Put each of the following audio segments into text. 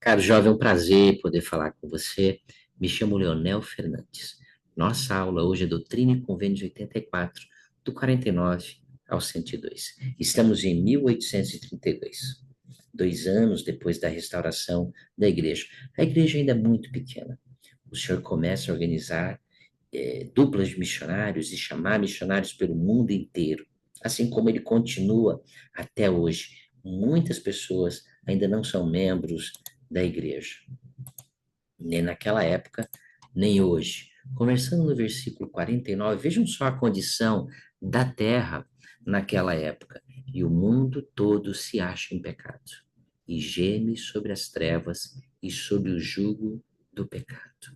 Cara, jovem, é um prazer poder falar com você. Me chamo Leonel Fernandes. Nossa aula hoje é Doutrina e Convênios 84, do 49 ao 102. Estamos em 1832, 2 anos depois da restauração da igreja. A igreja ainda é muito pequena. O senhor começa a organizar duplas de missionários e chamar missionários pelo mundo inteiro, assim como ele continua até hoje. Muitas pessoas ainda não são membros da igreja, nem naquela época, nem hoje. Conversando no versículo 49, vejam só a condição da terra naquela época. E o mundo todo se acha em pecado, e geme sobre as trevas e sobre o jugo do pecado.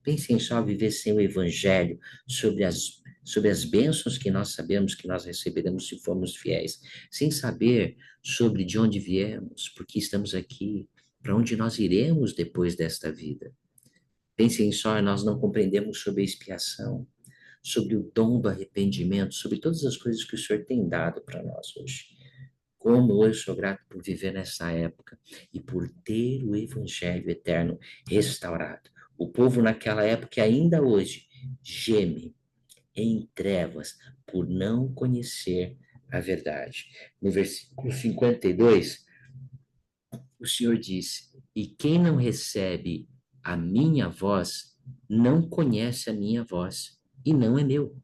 Pensem só viver sem o evangelho, sobre as bênçãos que nós sabemos que nós receberemos se formos fiéis, sem saber sobre de onde viemos, porque estamos aqui, para onde nós iremos depois desta vida. Pensem só, nós não compreendemos sobre a expiação, sobre o dom do arrependimento, sobre todas as coisas que o Senhor tem dado para nós hoje. Como eu sou grato por viver nessa época e por ter o Evangelho eterno restaurado. O povo naquela época e ainda hoje geme em trevas por não conhecer a verdade. No versículo 52, o Senhor disse: E quem não recebe a minha voz, não conhece a minha voz, e não é meu.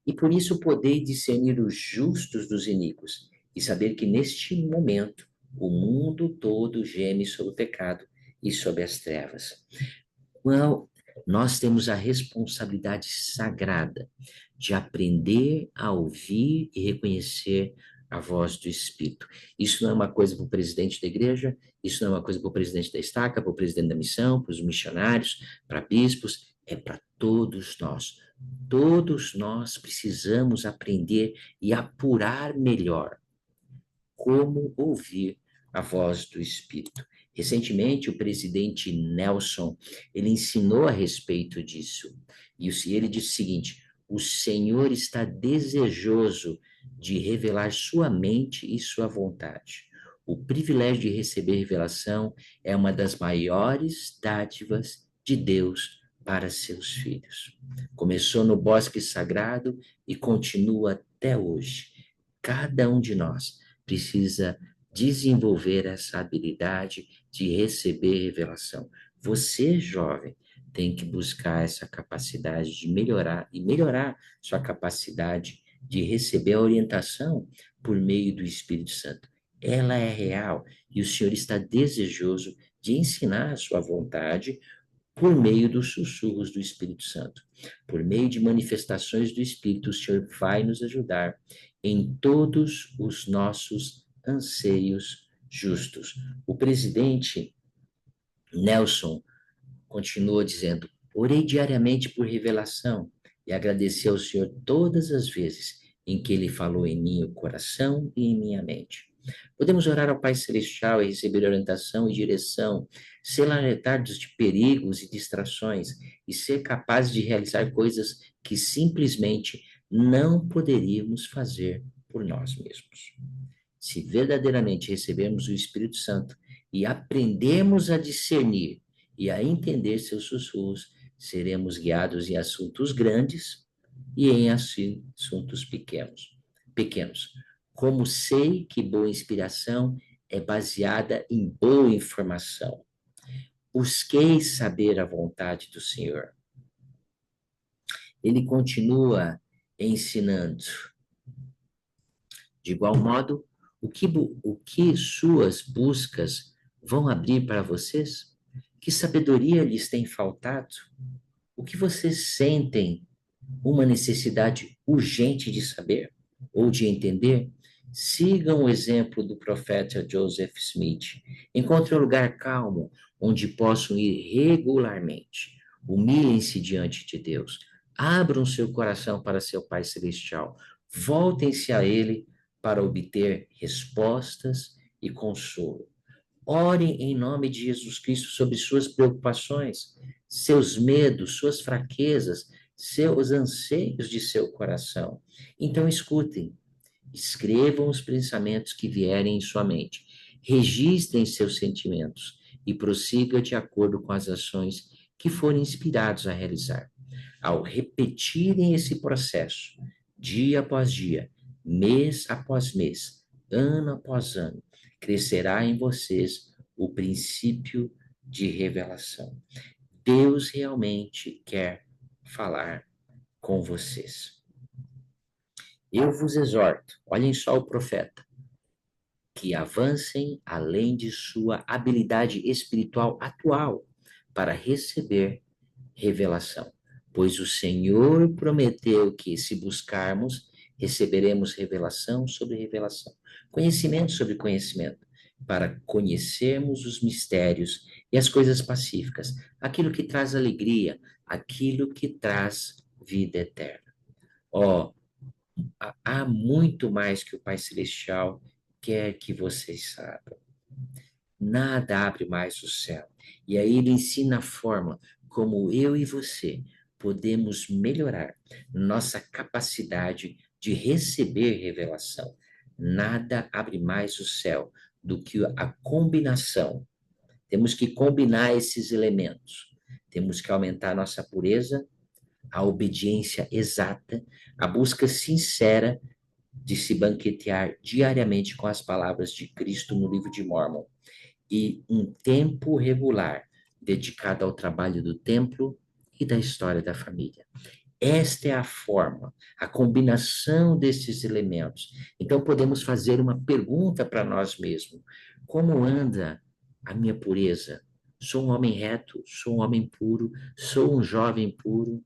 E por isso podei discernir os justos dos iníquos, e saber que neste momento o mundo todo geme sobre o pecado e sobre as trevas. Well, nós temos a responsabilidade sagrada de aprender a ouvir e reconhecer a voz do Espírito. Isso não é uma coisa para o presidente da igreja, isso não é uma coisa para o presidente da estaca, para o presidente da missão, para os missionários, para bispos, é para todos nós. Todos nós precisamos aprender e apurar melhor como ouvir a voz do Espírito. Recentemente, o presidente Nelson, ele ensinou a respeito disso. E ele disse o seguinte: o Senhor está desejoso de revelar sua mente e sua vontade. O privilégio de receber revelação é uma das maiores dádivas de Deus para seus filhos. Começou no bosque sagrado e continua até hoje. Cada um de nós precisa desenvolver essa habilidade de receber revelação. Você, jovem, tem que buscar essa capacidade de melhorar e melhorar sua capacidade de receber a orientação por meio do Espírito Santo. Ela é real e o Senhor está desejoso de ensinar a sua vontade por meio dos sussurros do Espírito Santo. Por meio de manifestações do Espírito, o Senhor vai nos ajudar em todos os nossos anseios justos. O presidente Nelson continua dizendo: orei diariamente por revelação e agradeci ao Senhor todas as vezes em que Ele falou em meu coração e em minha mente. Podemos orar ao Pai Celestial e receber orientação e direção, ser alertados de perigos e distrações e ser capazes de realizar coisas que simplesmente não poderíamos fazer por nós mesmos. Se verdadeiramente recebermos o Espírito Santo e aprendemos a discernir e a entender seus sussurros, seremos guiados em assuntos grandes e em assuntos pequenos. Como sei que boa inspiração é baseada em boa informação. Busquei saber a vontade do Senhor. Ele continua ensinando. De igual modo, o que suas buscas vão abrir para vocês? Que sabedoria lhes tem faltado? O que vocês sentem uma necessidade urgente de saber ou de entender? Sigam o exemplo do profeta Joseph Smith. Encontre um lugar calmo onde possam ir regularmente. Humilhem-se diante de Deus. Abram seu coração para seu Pai Celestial. Voltem-se a Ele para obter respostas e consolo. Orem em nome de Jesus Cristo sobre suas preocupações, seus medos, suas fraquezas, seus anseios de seu coração. Então, escutem, escrevam os pensamentos que vierem em sua mente. Registrem seus sentimentos e prossiga de acordo com as ações que forem inspirados a realizar. Ao repetirem esse processo, dia após dia, mês após mês, ano após ano, crescerá em vocês o princípio de revelação. Deus realmente quer falar com vocês. Eu vos exorto, olhem só o profeta, que avancem além de sua habilidade espiritual atual para receber revelação, pois o Senhor prometeu que, se buscarmos, receberemos revelação sobre revelação, conhecimento sobre conhecimento, para conhecermos os mistérios e as coisas pacíficas, aquilo que traz alegria, aquilo que traz vida eterna. Ó, há muito mais que o Pai Celestial quer que vocês saibam. Nada abre mais o céu. E aí ele ensina a forma como eu e você podemos melhorar nossa capacidade de receber revelação. Nada abre mais o céu do que a combinação. Temos que combinar esses elementos. Temos que aumentar nossa pureza, a obediência exata, a busca sincera de se banquetear diariamente com as palavras de Cristo no livro de Mórmon e um tempo regular dedicado ao trabalho do templo e da história da família. Esta é a forma, a combinação desses elementos. Então, podemos fazer uma pergunta para nós mesmos: como anda a minha pureza? Sou um homem reto? Sou um homem puro? Sou um jovem puro?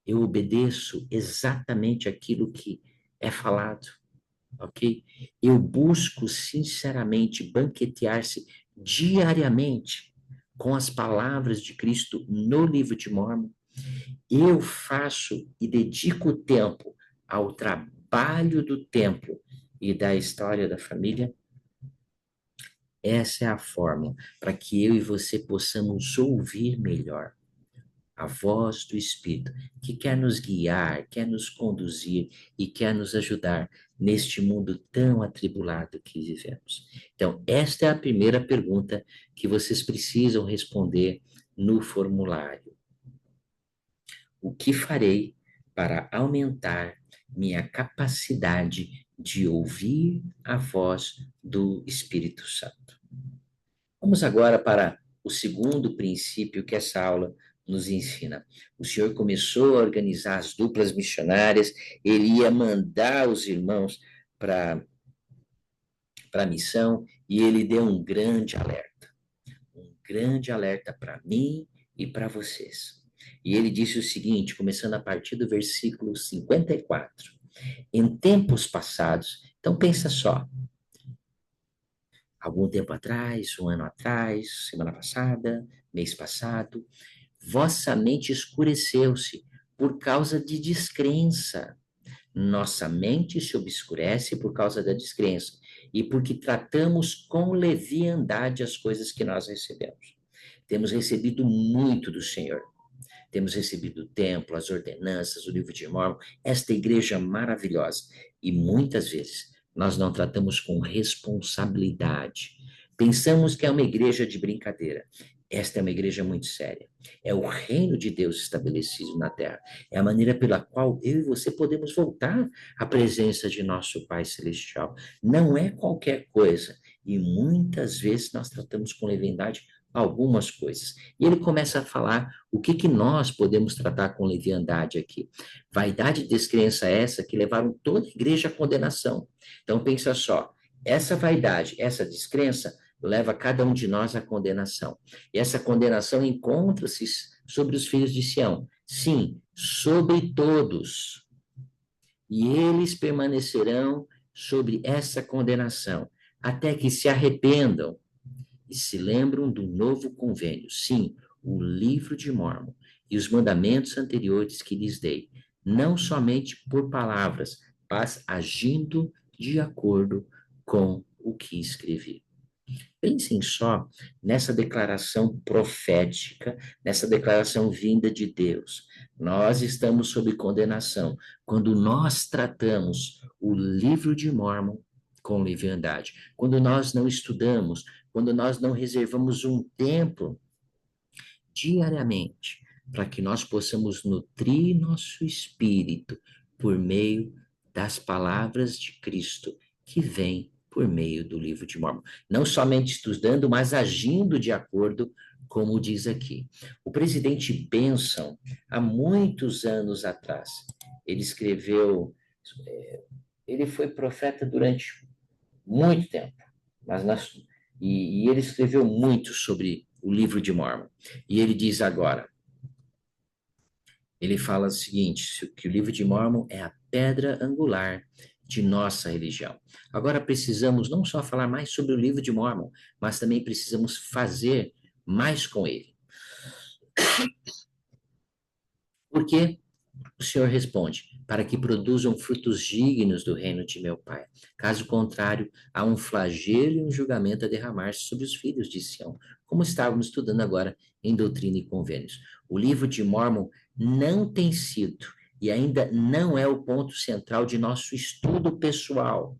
Eu obedeço exatamente aquilo que é falado, ok? Eu busco sinceramente banquetear-se diariamente com as palavras de Cristo no livro de Mórmon. Eu faço e dedico tempo ao trabalho do templo e da história da família. Essa é a forma para que eu e você possamos ouvir melhor a voz do Espírito, que quer nos guiar, quer nos conduzir e quer nos ajudar neste mundo tão atribulado que vivemos. Então, esta é a primeira pergunta que vocês precisam responder no formulário. O que farei para aumentar minha capacidade de ouvir a voz do Espírito Santo? Vamos agora para o segundo princípio que essa aula nos ensina. O Senhor começou a organizar as duplas missionárias, ele ia mandar os irmãos para a missão e ele deu um grande alerta para mim e para vocês. E ele disse o seguinte, começando a partir do versículo 54. Em tempos passados, então pensa só, algum tempo atrás, um ano atrás, semana passada, mês passado, vossa mente escureceu-se por causa de descrença. Nossa mente se obscurece por causa da descrença e porque tratamos com leviandade as coisas que nós recebemos. Temos recebido muito do Senhor. Temos recebido o templo, as ordenanças, o livro de Mórmon, esta igreja maravilhosa. E muitas vezes nós não tratamos com responsabilidade. Pensamos que é uma igreja de brincadeira. Esta é uma igreja muito séria. É o reino de Deus estabelecido na terra. É a maneira pela qual eu e você podemos voltar à presença de nosso Pai Celestial. Não é qualquer coisa. E muitas vezes nós tratamos com leviandade algumas coisas. E ele começa a falar o que nós podemos tratar com leviandade aqui. Vaidade e descrença essa que levaram toda a igreja à condenação. Então pensa só, essa vaidade, essa descrença leva cada um de nós à condenação. E essa condenação encontra-se sobre os filhos de Sião. Sim, sobre todos. E eles permanecerão sobre essa condenação, até que se arrependam e se lembram do novo convênio, sim, o livro de Mórmon e os mandamentos anteriores que lhes dei, não somente por palavras, mas agindo de acordo com o que escrevi. Pensem só nessa declaração profética, nessa declaração vinda de Deus. Nós estamos sob condenação quando nós tratamos o livro de Mórmon com leviandade, quando nós não estudamos, quando nós não reservamos um tempo diariamente para que nós possamos nutrir nosso espírito por meio das palavras de Cristo que vem por meio do livro de Mórmon. Não somente estudando, mas agindo de acordo como diz aqui. O presidente Benson, há muitos anos atrás, ele escreveu, ele foi profeta durante muito tempo, mas e ele escreveu muito sobre o livro de Mórmon. E ele diz agora, ele fala o seguinte, que o livro de Mórmon é a pedra angular de nossa religião. Agora precisamos não só falar mais sobre o livro de Mórmon, mas também precisamos fazer mais com ele. Por quê? O Senhor responde, para que produzam frutos dignos do reino de meu Pai. Caso contrário, há um flagelo e um julgamento a derramar-se sobre os filhos de Sião, como estávamos estudando agora em Doutrina e Convênios. O livro de Mórmon não tem sido e ainda não é o ponto central de nosso estudo pessoal.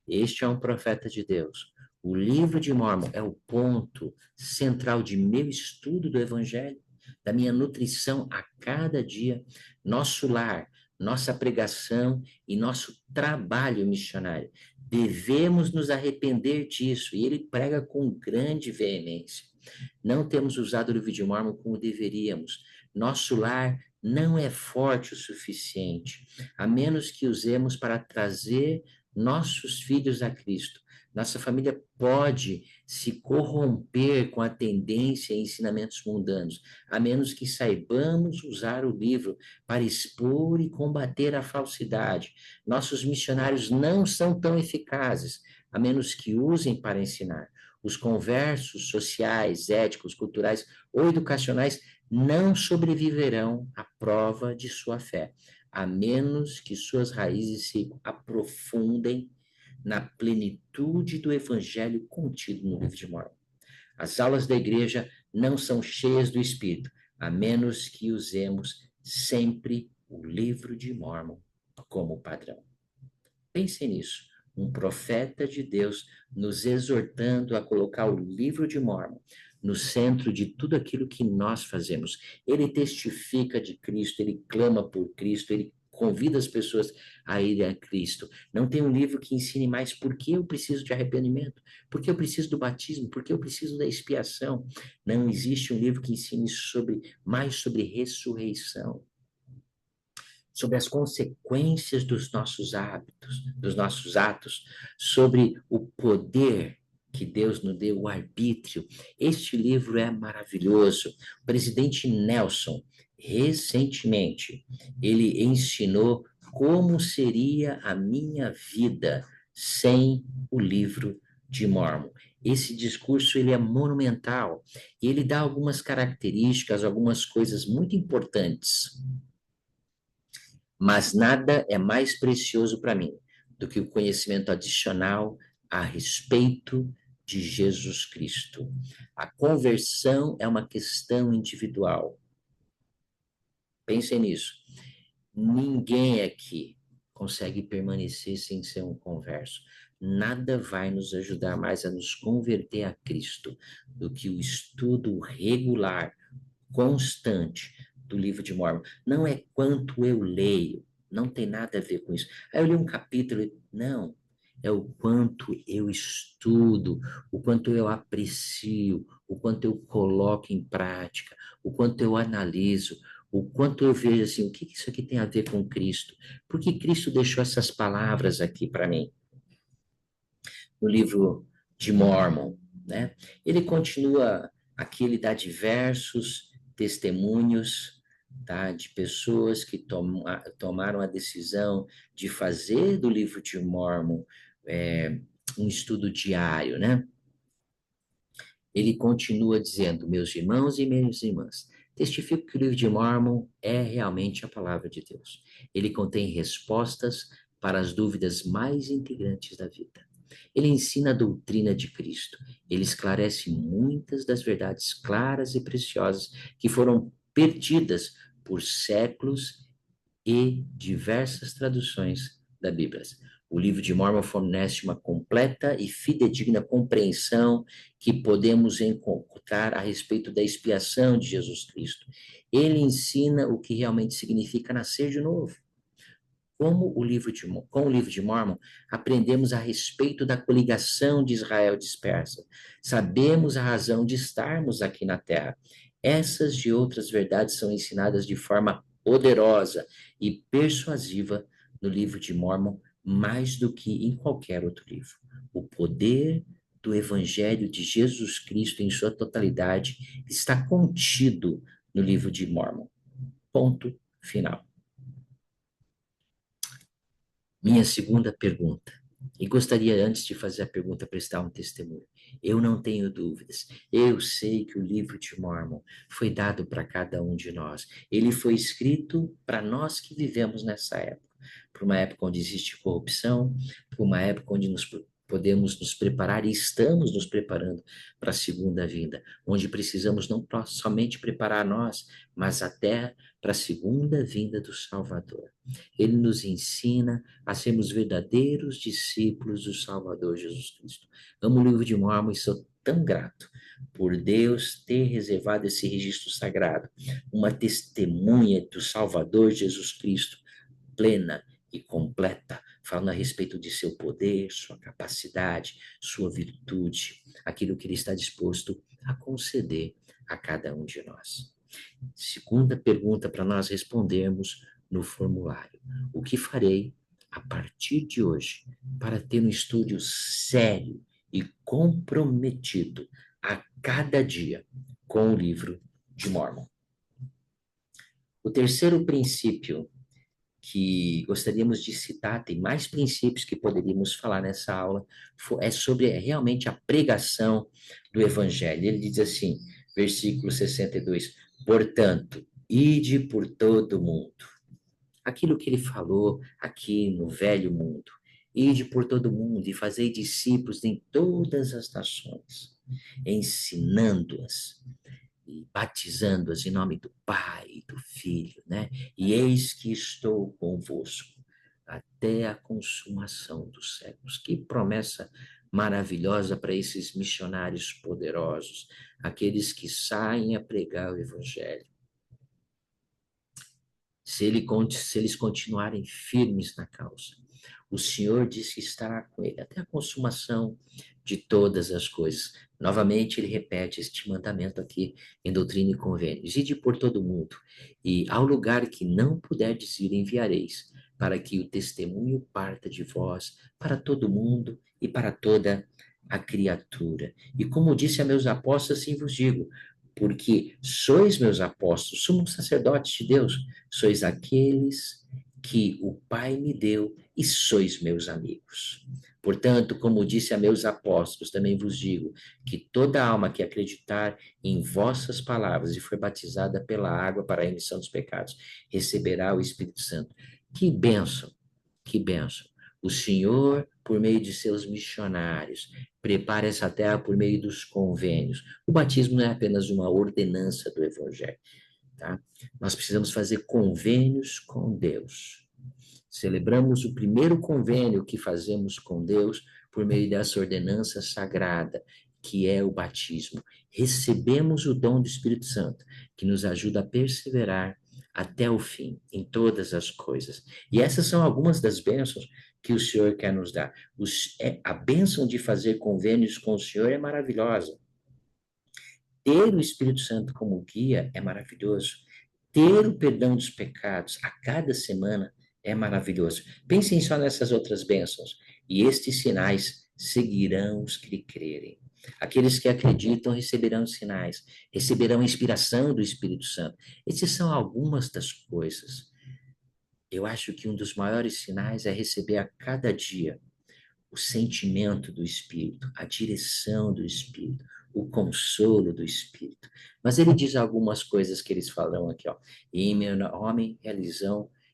Este é um profeta de Deus. O livro de Mórmon é o ponto central de meu estudo do Evangelho, da minha nutrição a cada dia, nosso lar, nossa pregação e nosso trabalho missionário. Devemos nos arrepender disso, e ele prega com grande veemência. Não temos usado o livro de Mórmon como deveríamos. Nosso lar não é forte o suficiente, a menos que usemos para trazer nossos filhos a Cristo. Nossa família pode se corromper com a tendência e ensinamentos mundanos, a menos que saibamos usar o livro para expor e combater a falsidade. Nossos missionários não são tão eficazes, a menos que usem para ensinar. Os conversos sociais, éticos, culturais ou educacionais não sobreviverão à prova de sua fé, a menos que suas raízes se aprofundem na plenitude do evangelho contido no livro de Mórmon. As aulas da igreja não são cheias do Espírito, a menos que usemos sempre o livro de Mórmon como padrão. Pense nisso. Um profeta de Deus nos exortando a colocar o livro de Mórmon no centro de tudo aquilo que nós fazemos. Ele testifica de Cristo, ele clama por Cristo, ele convida as pessoas a irem a Cristo. Não tem um livro que ensine mais por que eu preciso de arrependimento, por que eu preciso do batismo, por que eu preciso da expiação. Não existe um livro que ensine mais sobre ressurreição, sobre as consequências dos nossos hábitos, dos nossos atos, sobre o poder que Deus nos deu, o arbítrio. Este livro é maravilhoso. O presidente Nelson, recentemente, ele ensinou como seria a minha vida sem o livro de Mórmon. Esse discurso ele é monumental e ele dá algumas características, algumas coisas muito importantes, mas nada é mais precioso para mim do que o conhecimento adicional a respeito de Jesus Cristo. A conversão é uma questão individual. Pensem nisso. Ninguém aqui consegue permanecer sem ser um converso. Nada vai nos ajudar mais a nos converter a Cristo do que o estudo regular, constante do livro de Mórmon. Não é quanto eu leio, não tem nada a ver com isso. Aí eu li um capítulo, não. É o quanto eu estudo, o quanto eu aprecio, o quanto eu coloco em prática, o quanto eu analiso, o quanto eu vejo assim, o que isso aqui tem a ver com Cristo? Por que Cristo deixou essas palavras aqui para mim? No livro de Mórmon, né? Ele continua aqui, ele dá diversos testemunhos, tá, de pessoas que tomaram a decisão de fazer do livro de Mórmon um estudo diário, né? Ele continua dizendo, meus irmãos e minhas irmãs, testifico que o livro de Mórmon é realmente a palavra de Deus. Ele contém respostas para as dúvidas mais integrantes da vida. Ele ensina a doutrina de Cristo. Ele esclarece muitas das verdades claras e preciosas que foram perdidas por séculos e diversas traduções da Bíblia. O livro de Mórmon fornece uma completa e fidedigna compreensão que podemos encontrar a respeito da expiação de Jesus Cristo. Ele ensina o que realmente significa nascer de novo. Com o livro de Mórmon, aprendemos a respeito da coligação de Israel dispersa. Sabemos a razão de estarmos aqui na Terra. Essas e outras verdades são ensinadas de forma poderosa e persuasiva no livro de Mórmon, mais do que em qualquer outro livro. O poder do Evangelho de Jesus Cristo em sua totalidade está contido no livro de Mórmon. Ponto final. Minha segunda pergunta, e gostaria antes de fazer a pergunta prestar um testemunho. Eu não tenho dúvidas. Eu sei que o livro de Mórmon foi dado para cada um de nós. Ele foi escrito para nós que vivemos nessa época, para uma época onde existe corrupção, para uma época onde podemos nos preparar e estamos nos preparando para a segunda vinda, onde precisamos não somente preparar nós, mas a terra para a segunda vinda do Salvador. Ele nos ensina a sermos verdadeiros discípulos do Salvador Jesus Cristo. Amo o livro de Mórmon e sou tão grato por Deus ter reservado esse registro sagrado, uma testemunha do Salvador Jesus Cristo, plena e completa, falando a respeito de seu poder, sua capacidade, sua virtude, aquilo que ele está disposto a conceder a cada um de nós. Segunda pergunta para nós respondermos no formulário: o que farei a partir de hoje para ter um estudo sério e comprometido a cada dia com o livro de Mórmon? O terceiro princípio que gostaríamos de citar, tem mais princípios que poderíamos falar nessa aula, é sobre realmente a pregação do Evangelho. Ele diz assim, versículo 62, portanto, ide por todo o mundo. Aquilo que ele falou aqui no velho mundo. Ide por todo o mundo e fazei discípulos em todas as nações, ensinando-as e batizando-as em nome do Pai e do Filho, né? E eis que estou convosco até a consumação dos séculos. Que promessa maravilhosa para esses missionários poderosos, aqueles que saem a pregar o Evangelho. Se eles continuarem firmes na causa, o Senhor diz que estará com ele até a consumação de todas as coisas. Novamente, ele repete este mandamento aqui em Doutrina e Convênios: ide por todo o mundo, e ao lugar que não puderdes ir, enviareis, para que o testemunho parta de vós para todo mundo e para toda a criatura. E como disse a meus apóstolos, assim vos digo, porque sois meus apóstolos, somos sacerdotes de Deus, sois aqueles que o Pai me deu e sois meus amigos. Portanto, como disse a meus apóstolos, também vos digo que toda alma que acreditar em vossas palavras e for batizada pela água para a remissão dos pecados, receberá o Espírito Santo. Que bênção, que bênção. O Senhor, por meio de seus missionários, prepara essa terra por meio dos convênios. O batismo não é apenas uma ordenança do Evangelho, tá? Nós precisamos fazer convênios com Deus. Celebramos o primeiro convênio que fazemos com Deus por meio dessa ordenança sagrada, que é o batismo. Recebemos o dom do Espírito Santo, que nos ajuda a perseverar até o fim, em todas as coisas. E essas são algumas das bênçãos que o Senhor quer nos dar. A bênção de fazer convênios com o Senhor é maravilhosa. Ter o Espírito Santo como guia é maravilhoso. Ter o perdão dos pecados a cada semana é maravilhoso. Pensem só nessas outras bênçãos. E estes sinais seguirão os que crerem. Aqueles que acreditam receberão sinais, receberão a inspiração do Espírito Santo. Essas são algumas das coisas. Eu acho que um dos maiores sinais é receber a cada dia o sentimento do Espírito, a direção do Espírito, o consolo do Espírito. Mas ele diz algumas coisas que eles falam aqui, ó. E em meu nome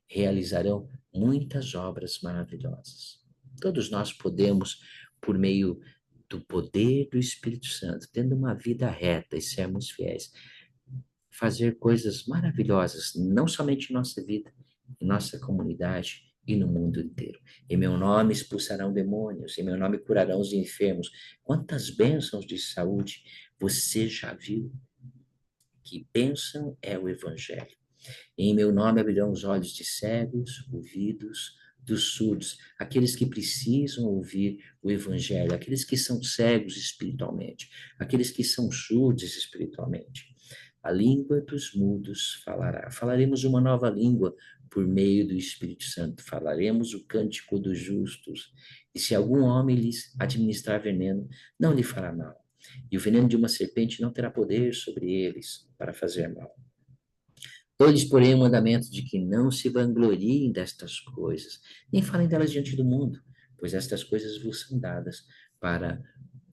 realizarão muitas obras maravilhosas. Todos nós podemos, por meio do poder do Espírito Santo, tendo uma vida reta e sermos fiéis, fazer coisas maravilhosas, não somente em nossa vida, em nossa comunidade, e no mundo inteiro. Em meu nome expulsarão demônios, em meu nome curarão os enfermos. Quantas bênçãos de saúde você já viu? Que bênção é o Evangelho. Em meu nome abrirão os olhos de cegos, ouvidos dos surdos, aqueles que precisam ouvir o Evangelho, aqueles que são cegos espiritualmente, aqueles que são surdos espiritualmente. A língua dos mudos falará. Falaremos uma nova língua por meio do Espírito Santo. Falaremos o cântico dos justos. E se algum homem lhes administrar veneno, não lhe fará mal. E o veneno de uma serpente não terá poder sobre eles para fazer mal. Dou-lhes, porém, o mandamento de que não se vangloriem destas coisas, nem falem delas diante do mundo, pois estas coisas vos são dadas para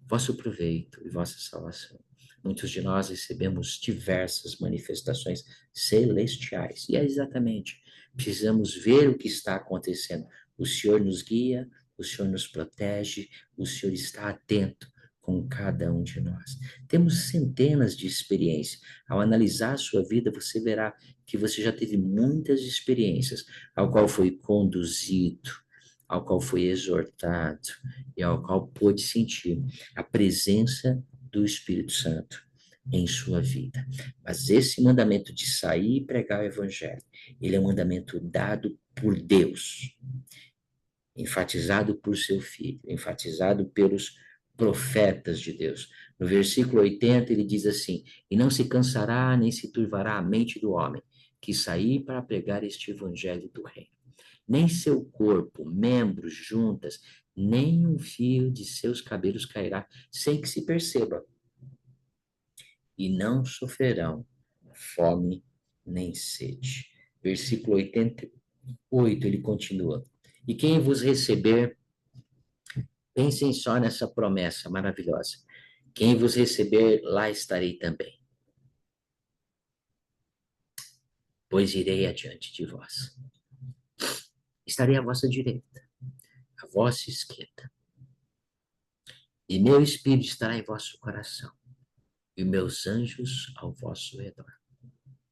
vosso proveito e vossa salvação. Muitos de nós recebemos diversas manifestações celestiais, e é exatamente, precisamos ver o que está acontecendo. O Senhor nos guia, o Senhor nos protege, o Senhor está atento com cada um de nós. Temos centenas de experiências. Ao analisar a sua vida, você verá que você já teve muitas experiências, ao qual foi conduzido, ao qual foi exortado e ao qual pôde sentir a presença do Espírito Santo em sua vida. Mas esse mandamento de sair e pregar o Evangelho, ele é um mandamento dado por Deus, enfatizado por seu Filho, enfatizado pelos profetas de Deus. No versículo 80, ele diz assim: E não se cansará, nem se turvará a mente do homem, que sair para pregar este Evangelho do Reino. Nem seu corpo, membros, juntas, nem um fio de seus cabelos cairá, sem que se perceba. E não sofrerão fome nem sede. Versículo 88, ele continua. E quem vos receber, pensem só nessa promessa maravilhosa. Quem vos receber, lá estarei também, pois irei adiante de vós. Estarei à vossa direita, à vossa esquerda. E meu espírito estará em vosso coração, e meus anjos ao vosso redor,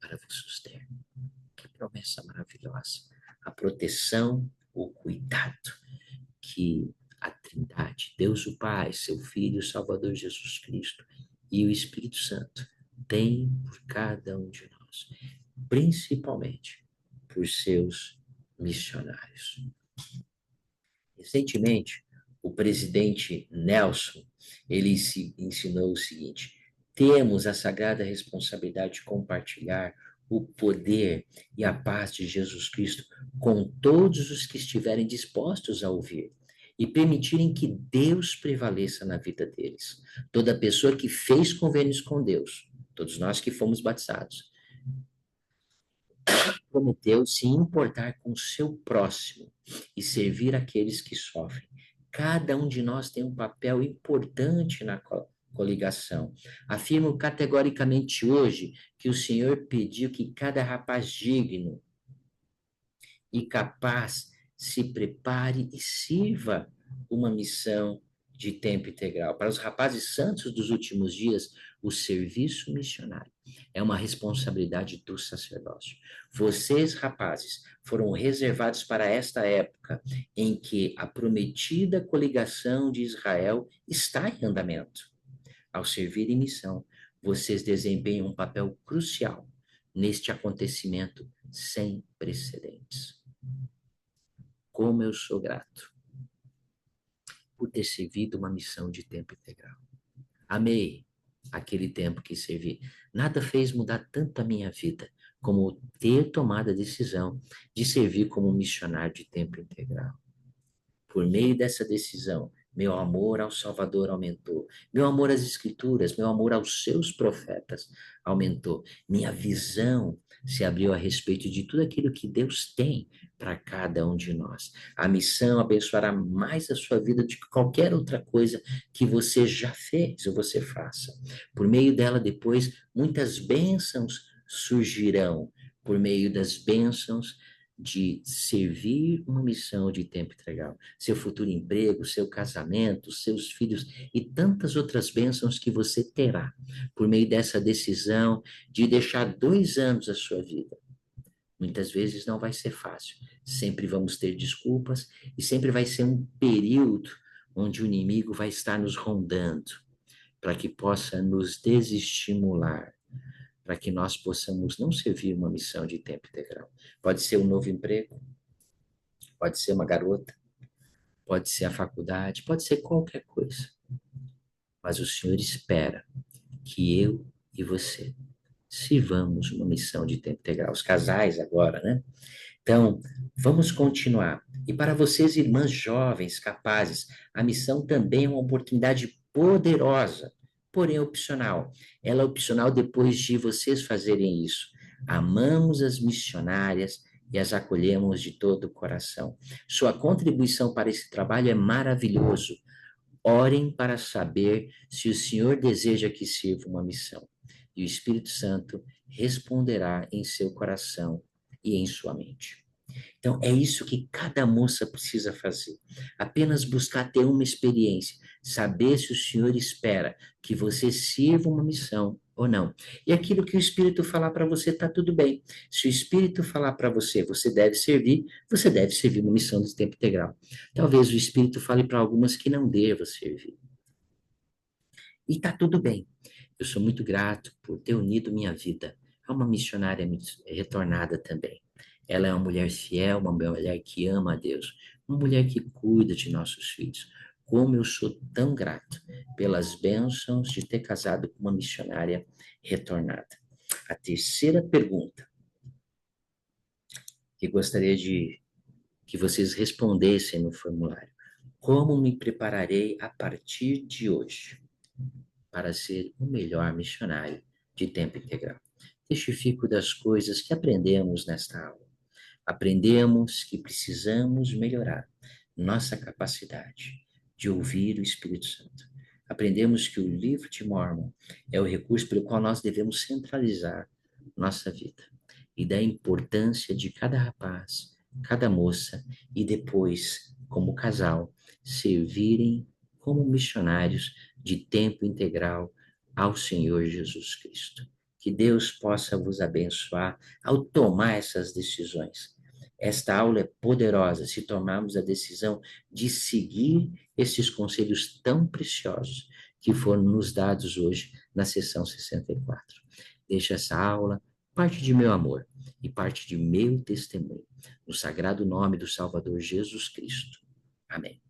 para vos suster. Que promessa maravilhosa. A proteção, o cuidado que a Trindade, Deus o Pai, seu Filho, Salvador Jesus Cristo e o Espírito Santo tem por cada um de nós, principalmente por seus missionários. Recentemente, o presidente Nelson, ele se ensinou o seguinte: temos a sagrada responsabilidade de compartilhar o poder e a paz de Jesus Cristo com todos os que estiverem dispostos a ouvir e permitirem que Deus prevaleça na vida deles. Toda pessoa que fez convênios com Deus, todos nós que fomos batizados, prometeu se importar com o seu próximo e servir aqueles que sofrem. Cada um de nós tem um papel importante na coligação. Afirmo categoricamente hoje que o Senhor pediu que cada rapaz digno e capaz se prepare e sirva uma missão de tempo integral. Para os rapazes santos dos últimos dias, o serviço missionário é uma responsabilidade do sacerdócio. Vocês, rapazes, foram reservados para esta época em que a prometida coligação de Israel está em andamento. Ao servir em missão, vocês desempenham um papel crucial neste acontecimento sem precedentes. Como eu sou grato por ter servido uma missão de tempo integral. Amei aquele tempo que servi. Nada fez mudar tanto a minha vida como ter tomado a decisão de servir como missionário de tempo integral. Por meio dessa decisão, meu amor ao Salvador aumentou. Meu amor às Escrituras, meu amor aos seus profetas aumentou. Minha visão se abriu a respeito de tudo aquilo que Deus tem para cada um de nós. A missão abençoará mais a sua vida do que qualquer outra coisa que você já fez ou você faça. Por meio dela, depois, muitas bênçãos surgirão. Por meio das bênçãos de servir uma missão de tempo integral, seu futuro emprego, seu casamento, seus filhos e tantas outras bênçãos que você terá por meio dessa decisão de deixar 2 anos da sua vida Muitas vezes não vai ser fácil. Sempre vamos ter desculpas e sempre vai ser um período onde o inimigo vai estar nos rondando para que possa nos desestimular, para que nós possamos não servir uma missão de tempo integral. Pode ser um novo emprego, pode ser uma garota, pode ser a faculdade, pode ser qualquer coisa. Mas o Senhor espera que eu e você sirvamos uma missão de tempo integral. Os casais agora, né? Então, vamos continuar. E para vocês, irmãs jovens, capazes, a missão também é uma oportunidade poderosa, porém opcional. Ela é opcional depois de vocês fazerem isso. Amamos as missionárias e as acolhemos de todo o coração. Sua contribuição para esse trabalho é maravilhoso. Orem para saber se o Senhor deseja que sirva uma missão. E o Espírito Santo responderá em seu coração e em sua mente. Então, é isso que cada moça precisa fazer. Apenas buscar ter uma experiência, saber se o Senhor espera que você sirva uma missão ou não. E aquilo que o Espírito falar para você, está tudo bem. Se o Espírito falar para você, você deve servir uma missão de tempo integral. Talvez o Espírito fale para algumas que não deva servir. E está tudo bem. Eu sou muito grato por ter unido minha vida a uma missionária retornada também. Ela é uma mulher fiel, uma mulher que ama a Deus, uma mulher que cuida de nossos filhos. Como eu sou tão grato pelas bênçãos de ter casado com uma missionária retornada. A terceira pergunta que gostaria de que vocês respondessem no formulário: como me prepararei a partir de hoje para ser o melhor missionário de tempo integral? Testifico das coisas que aprendemos nesta aula. Aprendemos que precisamos melhorar nossa capacidade de ouvir o Espírito Santo. Aprendemos que o livro de Mormon é o recurso pelo qual nós devemos centralizar nossa vida e da importância de cada rapaz, cada moça e depois, como casal, servirem como missionários de tempo integral ao Senhor Jesus Cristo. Que Deus possa vos abençoar ao tomar essas decisões. Esta aula é poderosa se tomarmos a decisão de seguir esses conselhos tão preciosos que foram nos dados hoje na sessão 64. Deixa essa aula parte de meu amor e parte de meu testemunho, no sagrado nome do Salvador Jesus Cristo. Amém.